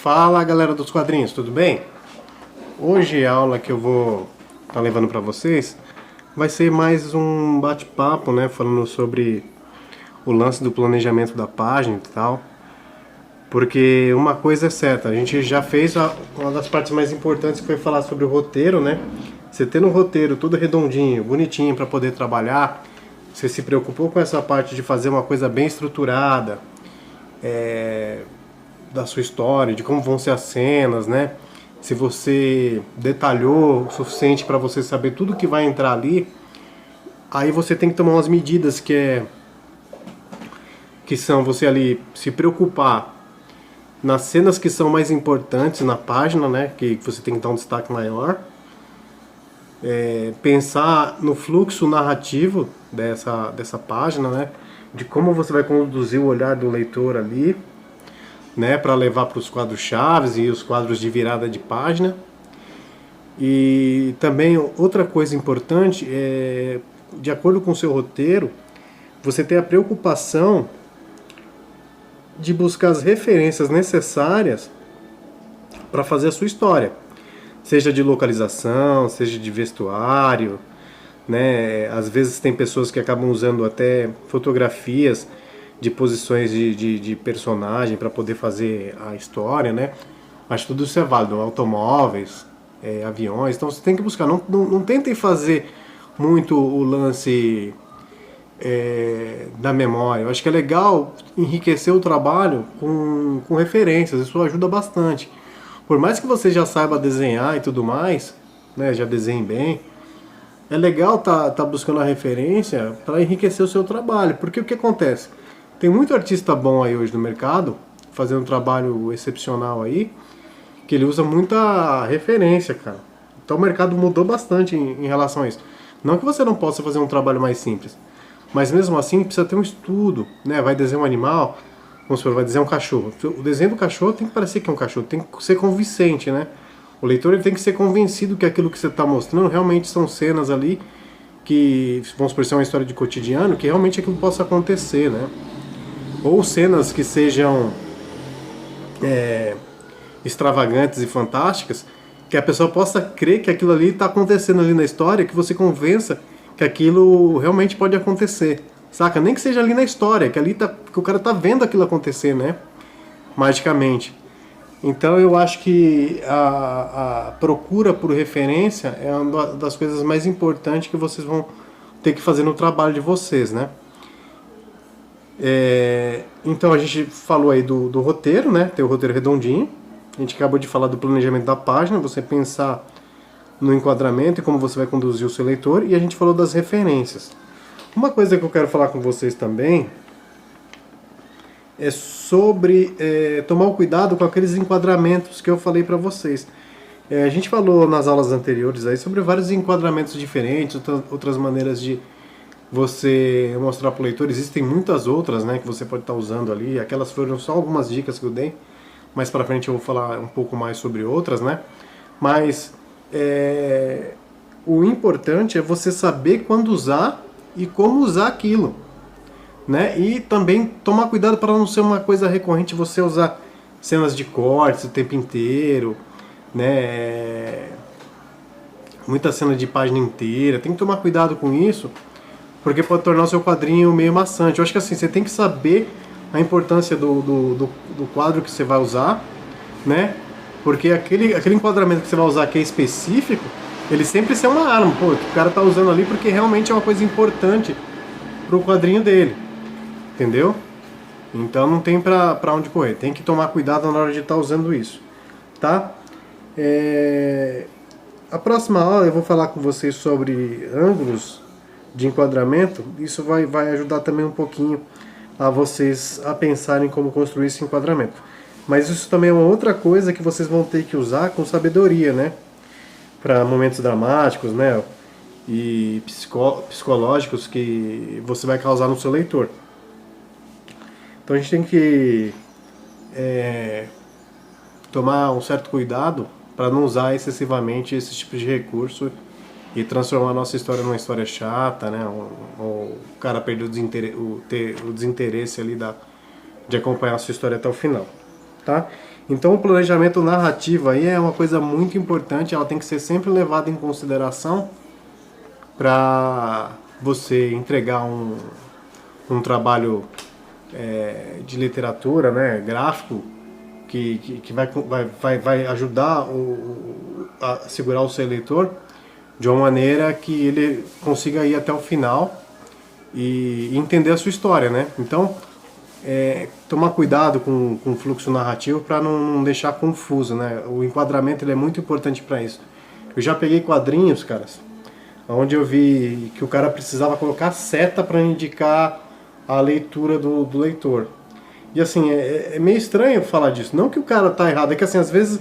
Fala galera dos quadrinhos, tudo bem? Hoje a aula que eu vou estar levando para vocês vai ser mais um bate-papo, né? Falando sobre o lance do planejamento da página e tal. Porque uma coisa é certa, a gente já fez uma das partes mais importantes, que foi falar sobre o roteiro, né? Você tendo um roteiro todo redondinho, bonitinho para poder trabalhar, você se preocupou com essa parte de fazer uma coisa bem estruturada, da sua história, de como vão ser as cenas, né? Se você detalhou o suficiente para você saber tudo que vai entrar ali, aí você tem que tomar umas medidas que são você ali se preocupar nas cenas que são mais importantes na página, né? Que você tem que dar um destaque maior. Pensar no fluxo narrativo dessa página, né? De como você vai conduzir o olhar do leitor ali, né, para levar para os quadros chaves e os quadros de virada de página. E também outra coisa importante é, de acordo com o seu roteiro, você ter a preocupação de buscar as referências necessárias para fazer a sua história, seja de localização, seja de vestuário, né? Às vezes tem pessoas que acabam usando até fotografias de posições de personagem para poder fazer a história, né? Acho que tudo isso é válido, automóveis, aviões, então você tem que buscar, não tentem fazer muito o lance da memória. Eu acho que é legal enriquecer o trabalho com referências, isso ajuda bastante. Por mais que você já saiba desenhar e tudo mais, né, já desenhe bem, é legal tá buscando a referência para enriquecer o seu trabalho, porque o que acontece? Tem muito artista bom aí hoje no mercado, fazendo um trabalho excepcional aí, que ele usa muita referência, cara. Então o mercado mudou bastante em relação a isso. Não que você não possa fazer um trabalho mais simples, mas mesmo assim precisa ter um estudo, né? Vai desenhar um animal, vamos supor, vai desenhar um cachorro. O desenho do cachorro tem que parecer que é um cachorro, tem que ser convincente, né? O leitor ele tem que ser convencido que aquilo que você está mostrando realmente são cenas ali que, vamos supor, se é uma história de cotidiano, que realmente aquilo possa acontecer, né? Ou cenas que sejam extravagantes e fantásticas, que a pessoa possa crer que aquilo ali está acontecendo ali na história, que você convença que aquilo realmente pode acontecer, saca? Nem que seja ali na história, que ali que o cara tá vendo aquilo acontecer, né? Magicamente. Então eu acho que a procura por referência é uma das coisas mais importantes que vocês vão ter que fazer no trabalho de vocês, né? Então a gente falou aí do roteiro, né? Tem o roteiro redondinho. A gente acabou de falar do planejamento da página, você pensar no enquadramento e como você vai conduzir o seu leitor. E a gente falou das referências. Uma coisa que eu quero falar com vocês também é sobre tomar o cuidado com aqueles enquadramentos que eu falei para vocês. A gente falou nas aulas anteriores aí sobre vários enquadramentos diferentes, outras maneiras de você mostrar para o leitor. Existem muitas outras, né, que você pode estar usando ali. Aquelas foram só algumas dicas que eu dei. Mais para frente eu vou falar um pouco mais sobre outras, né? Mas o importante é você saber quando usar e como usar aquilo, né? E também tomar cuidado para não ser uma coisa recorrente você usar cenas de cortes o tempo inteiro, né? Muita cena de página inteira. Tem que tomar cuidado com isso, porque pode tornar o seu quadrinho meio maçante. Eu acho que assim, você tem que saber a importância do quadro que você vai usar, né? Porque aquele enquadramento que você vai usar que é específico, ele sempre é uma arma, pô, que o cara tá usando ali porque realmente é uma coisa importante pro quadrinho dele, entendeu? Então não tem pra onde correr, tem que tomar cuidado na hora de estar usando isso, tá? A próxima aula eu vou falar com vocês sobre ângulos de enquadramento. Isso vai ajudar também um pouquinho a vocês a pensarem como construir esse enquadramento. Mas isso também é uma outra coisa que vocês vão ter que usar com sabedoria, né? Para momentos dramáticos, né? E psicológicos que você vai causar no seu leitor. Então a gente tem que tomar um certo cuidado para não usar excessivamente esse tipo de recurso e transformar a nossa história numa história chata, né? O cara perder o desinteresse ali de acompanhar a sua história até o final, tá? Então o planejamento narrativo aí é uma coisa muito importante, ela tem que ser sempre levada em consideração para você entregar um trabalho de literatura, né, gráfico, que vai ajudar a segurar o seu leitor de uma maneira que ele consiga ir até o final e entender a sua história, né? Então, tomar cuidado com o fluxo narrativo para não deixar confuso, né? O enquadramento ele é muito importante para isso. Eu já peguei quadrinhos, caras, onde eu vi que o cara precisava colocar seta para indicar a leitura do leitor. E assim, é meio estranho falar disso. Não que o cara tá errado, é que assim, às vezes,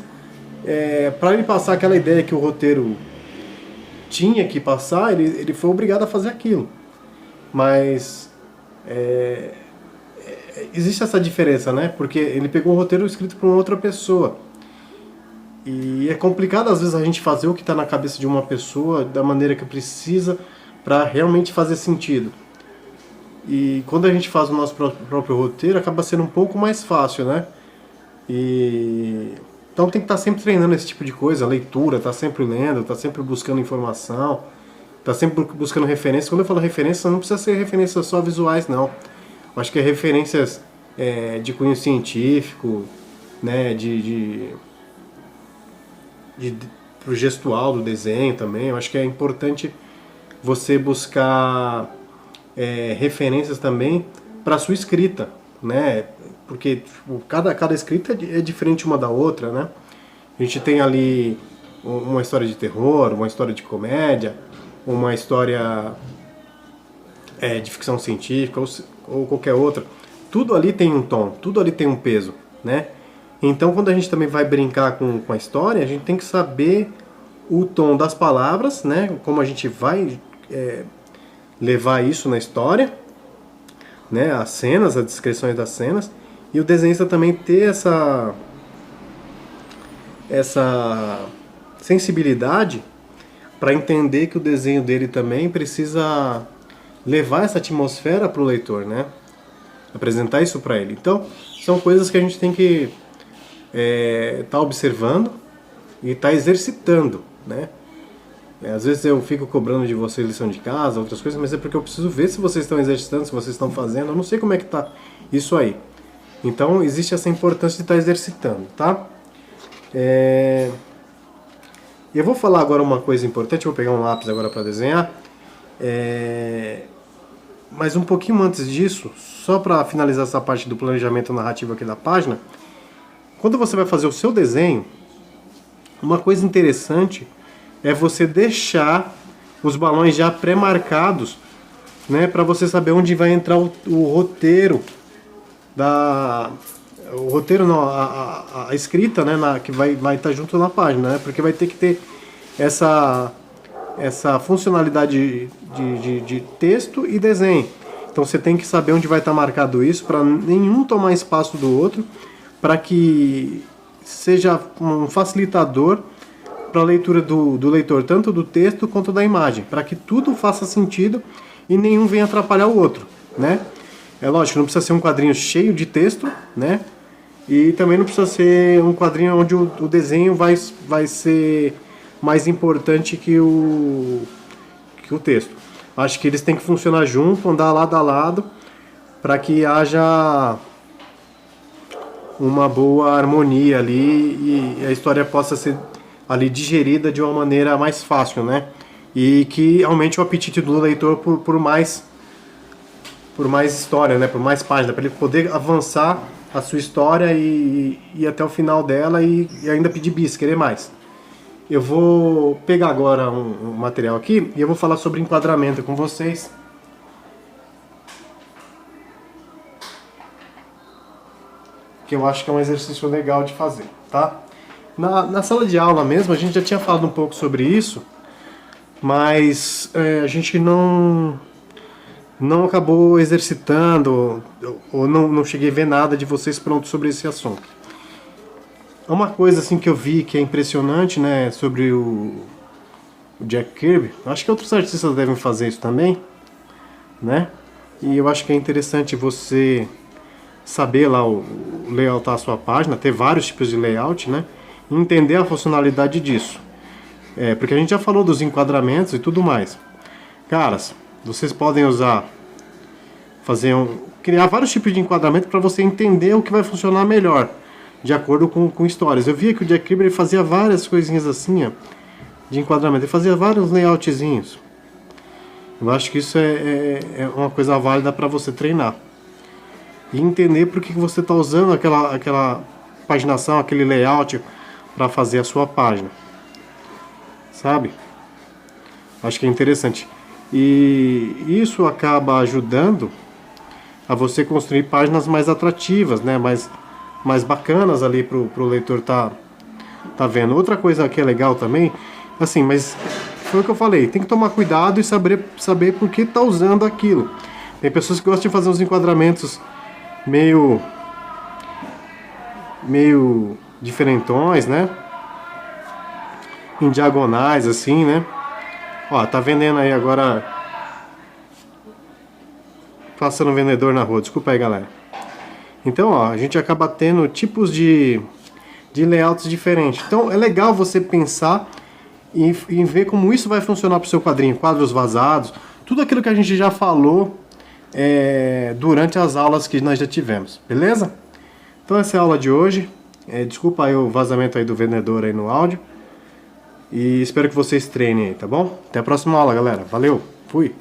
para ele passar aquela ideia que o roteiro tinha que passar, ele foi obrigado a fazer aquilo. Mas existe essa diferença, né? Porque ele pegou o roteiro escrito por uma outra pessoa. E é complicado às vezes a gente fazer o que está na cabeça de uma pessoa da maneira que precisa para realmente fazer sentido. E quando a gente faz o nosso próprio roteiro, acaba sendo um pouco mais fácil, né? Então tem que estar sempre treinando esse tipo de coisa, leitura, tá sempre lendo, tá sempre buscando informação, tá sempre buscando referências. Quando eu falo referências, não precisa ser referências só visuais, não. Eu acho que é referências de cunho científico, né? Pro gestual do desenho também. Eu acho que é importante você buscar referências também para sua escrita, né? Porque tipo, cada escrita é diferente uma da outra, né? A gente tem ali uma história de terror, uma história de comédia, uma história de ficção científica ou qualquer outra. Tudo ali tem um tom, tudo ali tem um peso, né? Então quando a gente também vai brincar com a história, a gente tem que saber o tom das palavras, né? Como a gente vai levar isso na história, né? As cenas, as descrições das cenas, e o desenhista também ter essa sensibilidade para entender que o desenho dele também precisa levar essa atmosfera para o leitor, né? Apresentar isso para ele. Então, são coisas que a gente tem que tá observando e tá exercitando, né? Às vezes eu fico cobrando de vocês lição de casa, outras coisas, mas é porque eu preciso ver se vocês estão exercitando, se vocês estão fazendo. Eu não sei como é que tá isso aí. Então existe essa importância de estar exercitando, tá? Eu vou falar agora uma coisa importante, eu vou pegar um lápis agora para desenhar. Mas um pouquinho antes disso, só para finalizar essa parte do planejamento narrativo aqui da página, quando você vai fazer o seu desenho, uma coisa interessante é você deixar os balões já pré-marcados, né, para você saber onde vai entrar o roteiro o roteiro não, a escrita, né, que vai estar junto na página, né, porque vai ter que ter essa funcionalidade de texto e desenho. Então você tem que saber onde vai estar marcado isso para nenhum tomar espaço do outro, para que seja um facilitador para a leitura do leitor, tanto do texto quanto da imagem, para que tudo faça sentido e nenhum venha atrapalhar o outro, né? É lógico, não precisa ser um quadrinho cheio de texto, né? E também não precisa ser um quadrinho onde o desenho vai ser mais importante que o texto. Acho que eles têm que funcionar junto, andar lado a lado, para que haja uma boa harmonia ali e a história possa ser ali digerida de uma maneira mais fácil, né? E que aumente o apetite do leitor por mais história, né? Por mais páginas, para ele poder avançar a sua história e ir até o final dela e ainda pedir bis, querer mais. Eu vou pegar agora um material aqui e eu vou falar sobre enquadramento com vocês. Que eu acho que é um exercício legal de fazer, tá? Na sala de aula mesmo, a gente já tinha falado um pouco sobre isso, mas a gente não acabou exercitando, ou não cheguei a ver nada de vocês prontos sobre esse assunto. Uma coisa assim que eu vi que é impressionante, né, sobre o Jack Kirby, acho que outros artistas devem fazer isso também, né? E eu acho que é interessante você saber lá layoutar a sua página, ter vários tipos de layout, né? E entender a funcionalidade disso. Porque a gente já falou dos enquadramentos e tudo mais. Caras, vocês podem criar vários tipos de enquadramento para você entender o que vai funcionar melhor, de acordo com histórias. Eu via que o Jack Kirby fazia várias coisinhas assim, ó, de enquadramento. Ele fazia vários layoutzinhos. Eu acho que isso é uma coisa válida para você treinar. E entender por que você está usando aquela paginação, aquele layout para fazer a sua página. Sabe? Acho que é interessante. E isso acaba ajudando a você construir páginas mais atrativas, né? Mais bacanas ali pro leitor tá vendo. Outra coisa que é legal também, assim, mas foi o que eu falei, tem que tomar cuidado e saber por que tá usando aquilo. Tem pessoas que gostam de fazer uns enquadramentos meio diferentões, né? Em diagonais, assim, né? Ó, tá vendendo aí agora, passando um vendedor na rua, desculpa aí, galera. Então, ó, a gente acaba tendo tipos de layouts diferentes. Então, é legal você pensar e ver como isso vai funcionar para o seu quadrinho. Quadros vazados, tudo aquilo que a gente já falou durante as aulas que nós já tivemos, beleza? Então, essa é a aula de hoje. Desculpa aí o vazamento aí do vendedor aí no áudio. E espero que vocês treinem aí, tá bom? Até a próxima aula, galera. Valeu, fui!